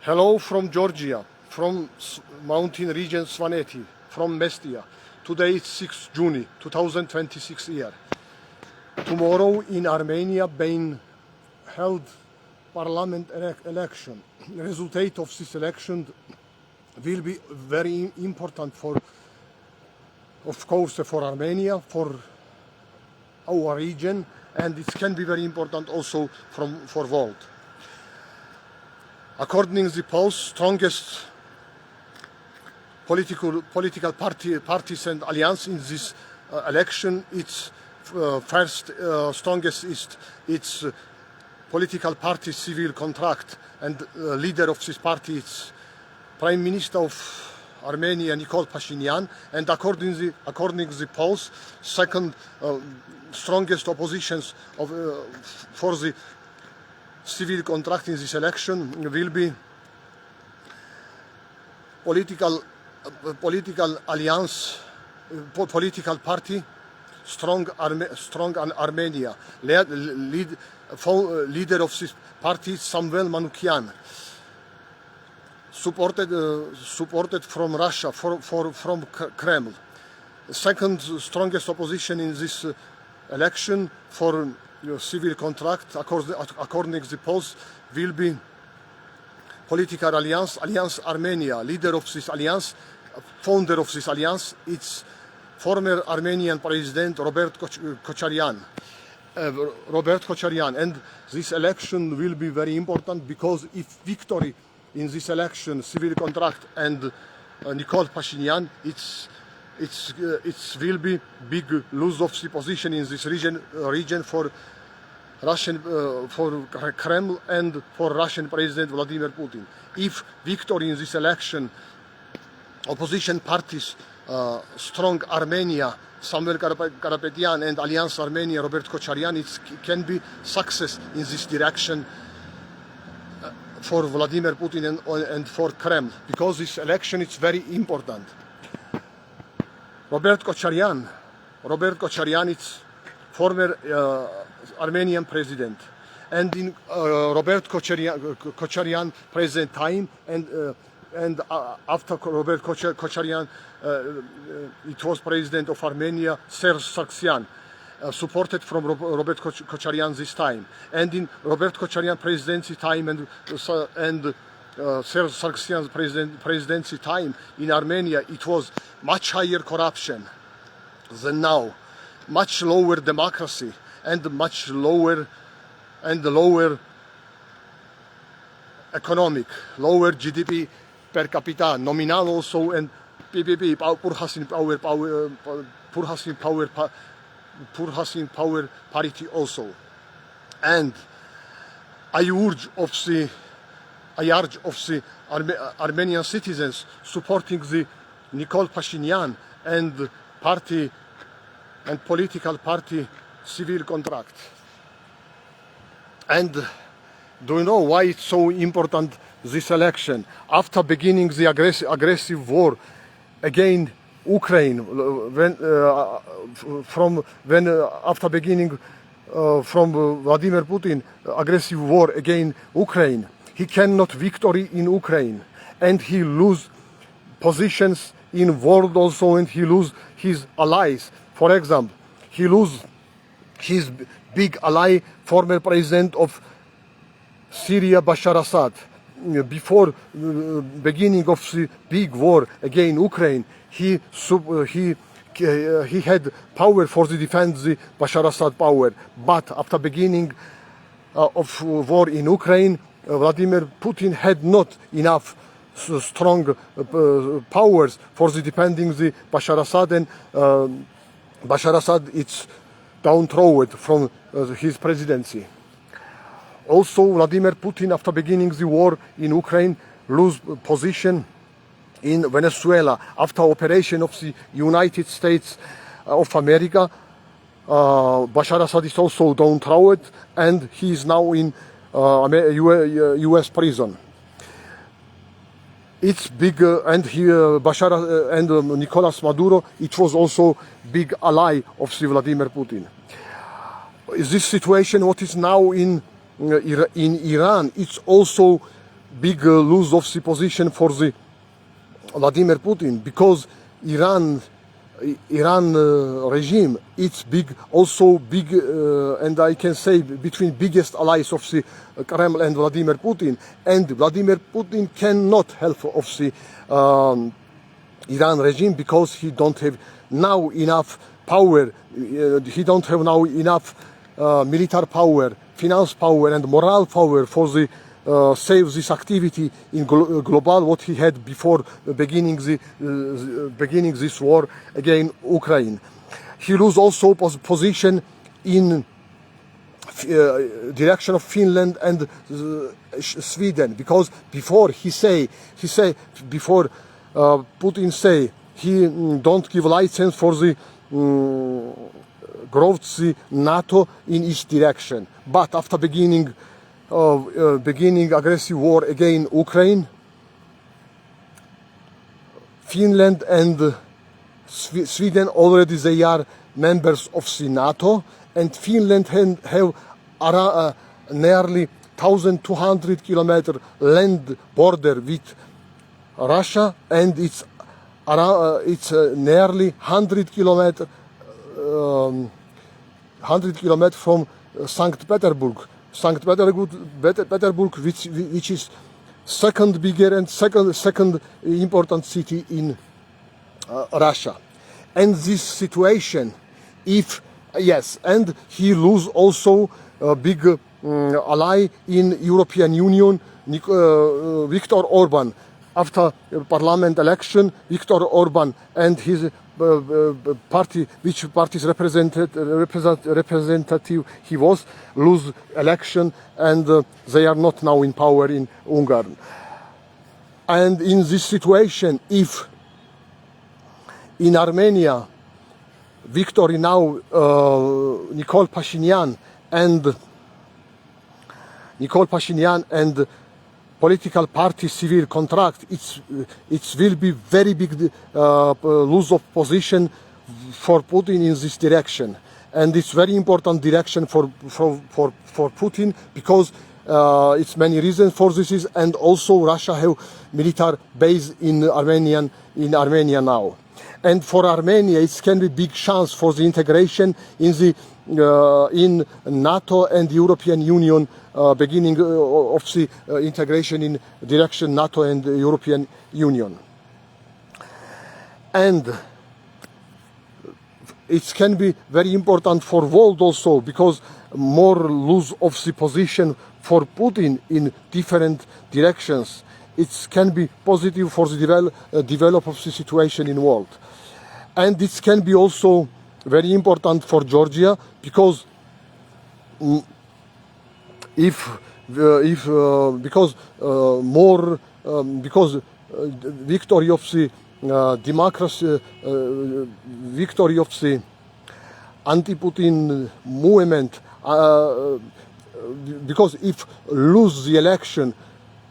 Hello from Georgia, from mountain region Svaneti, from Mestia. Today is 6 June 2026 year. Tomorrow in Armenia being held parliament election. The result of this election will be very important for, of course, for Armenia, for our region, and it can be very important also for world. According to the polls, strongest political parties and alliance in this election, its first strongest is its political party civil contract, and leader of this party is Prime Minister of Armenia Nikol Pashinyan, and according to the polls, second strongest oppositions for the civil contract in this election will be political alliance, political party, strong Armenia. Leader of this party, Samuel Manukyan, supported from Russia, from Kremlin. Second strongest opposition in this election for civil contract, according to the polls, will be political alliance, Alliance Armenia. Leader of this alliance, founder of this alliance, it's former Armenian President Robert Kocharyan. And this election will be very important because if victory in this election, civil contract, and Nikol Pashinyan, it will be big lose of the position in this region for Russian, for Kremlin and for Russian President Vladimir Putin. If victory in this election, opposition parties, strong Armenia, Samuel Karapetyan, and Alliance Armenia, Robert Kocharyan, it can be success in this direction for Vladimir Putin and for Kremlin, because this election is very important. Robert Kocharyan is former Armenian president, and in Robert Kocharyan president time, and after Robert Kocharyan, it was president of Armenia, Serge Sargsyan, supported from Robert Kocharyan this time. And in Robert Kocharyan presidency time and Serge Sargsyan's presidency time in Armenia, it was much higher corruption than now, much lower democracy, and much lower economic, lower GDP per capita, nominal also, and PPP, poor housing power parity also. And I urge of the Armenian citizens supporting the Nikol Pashinyan and party and political party civil contract. And do you know why it's so important, this election? After beginning the aggressive war against Ukraine, after beginning from Vladimir Putin aggressive war against Ukraine, he cannot victory in Ukraine, and he lose positions in world also, and he lose his allies. For example, he lose his big ally, former president of Syria, Bashar Assad. Before beginning of the big war against Ukraine, he had power for the defense the Bashar Assad power. But after beginning of war in Ukraine, Vladimir Putin had not enough strong powers for the defending the Bashar Assad, and Bashar Assad is downtrodden from his presidency. Also, Vladimir Putin, after beginning the war in Ukraine, lose position in Venezuela. After operation of the United States of America, Bashar Assad is also downtrodden, and he is now in U.S. prison. It's big, and Bashar and Nicolas Maduro, it was also big ally of Vladimir Putin. Is this situation what is now in Iran? It's also big lose of the position for the Vladimir Putin, because Iran regime, it's big, also big, and I can say between biggest allies of the Kremlin and Vladimir Putin. And Vladimir Putin cannot help of the Iran regime, because he don't have now enough power. He don't have now enough military power, finance power, and moral power for the save this activity in global what he had before beginning this war against Ukraine. He lose also position in direction of Finland and Sweden, because before before Putin say he don't give license for the growth the NATO in each direction, but after beginning aggressive war against Ukraine, Finland and Sweden already they are members of the NATO, and Finland have nearly 1,200 kilometer land border with Russia, and it's nearly 100 kilometer from St. Petersburg, which is second bigger and second important city in Russia. And this situation, and he lose also a big ally in European Union, Viktor Orban. After parliament election, Viktor Orban and his party, which party's representative he was, lose election, and they are not now in power in Hungary. And in this situation, if in Armenia, victory now, Nikol Pashinyan and political party civil contract, it will be very big lose of position for Putin in this direction, and it's very important direction for Putin, because it's many reasons for this, and also Russia have military base in Armenia now. And for Armenia, it can be big chance for the integration in NATO and European Union, beginning of the integration in direction NATO and European Union. And it can be very important for world also, because more lose of the position for Putin in different directions. It can be positive for the develop of the situation in world. And it can be also very important for Georgia, because because victory of the democracy, victory of the anti-Putin movement, because if lose the election,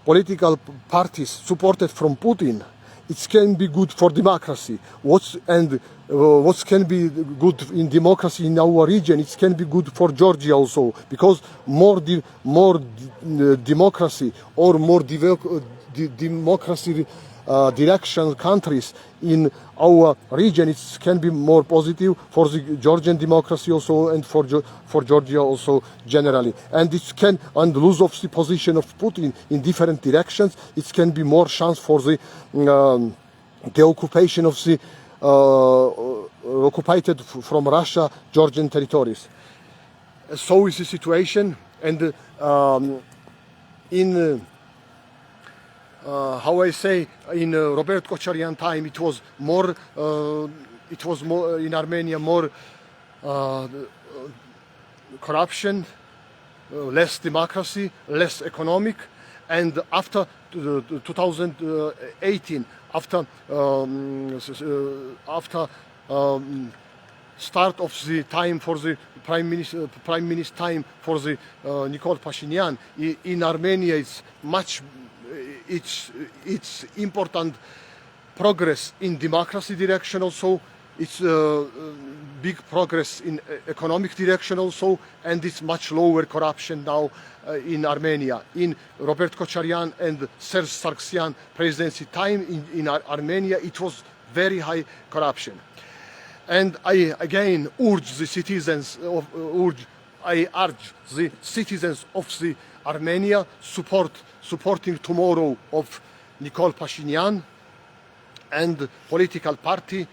political parties supported from Putin, it can be good for democracy. What can be good in democracy in our region, it can be good for Georgia also, because more democracy or more democracy direction countries in our region, it can be more positive for the Georgian democracy also, and for Georgia also generally. And it can, and lose of the position of Putin in different directions, it can be more chance for the occupation of the occupied from Russia Georgian territories. So is the situation, and in how I say, in Robert Kocharian time, it was more in Armenia, more corruption, less democracy, less economic. And after 2018, after start of the time for the prime minister time for the Nikol Pashinyan in Armenia, it's important progress in democracy direction also, it's big progress in economic direction also, and it's much lower corruption now in Armenia. In Robert Kocharyan and Serge Sargsyan presidency time in Armenia, it was very high corruption. And I again urge the citizens I urge the citizens of the Armenia supporting tomorrow of Nikol Pashinyan and political party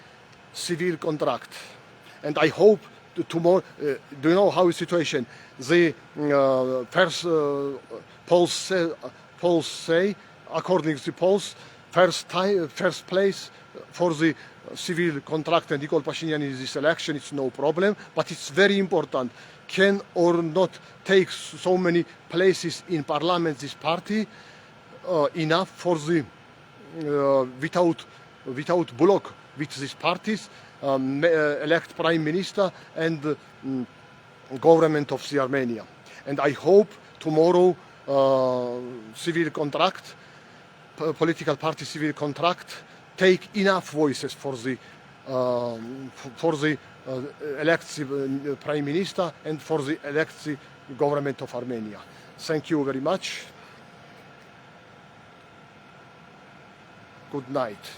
civil contract. And I hope tomorrow, do you know how is the situation? The first polls say, according to the polls, first place for the civil contract and Nikol Pashinyan in this election, it's no problem, but it's very important. Can or not take so many places in parliament this party enough for the without block with these parties elect prime minister and government of the Armenia. And I hope tomorrow civil contract, political party civil contract, take enough voices for the elect the prime minister and for the elect the government of Armenia. Thank you very much. Good night.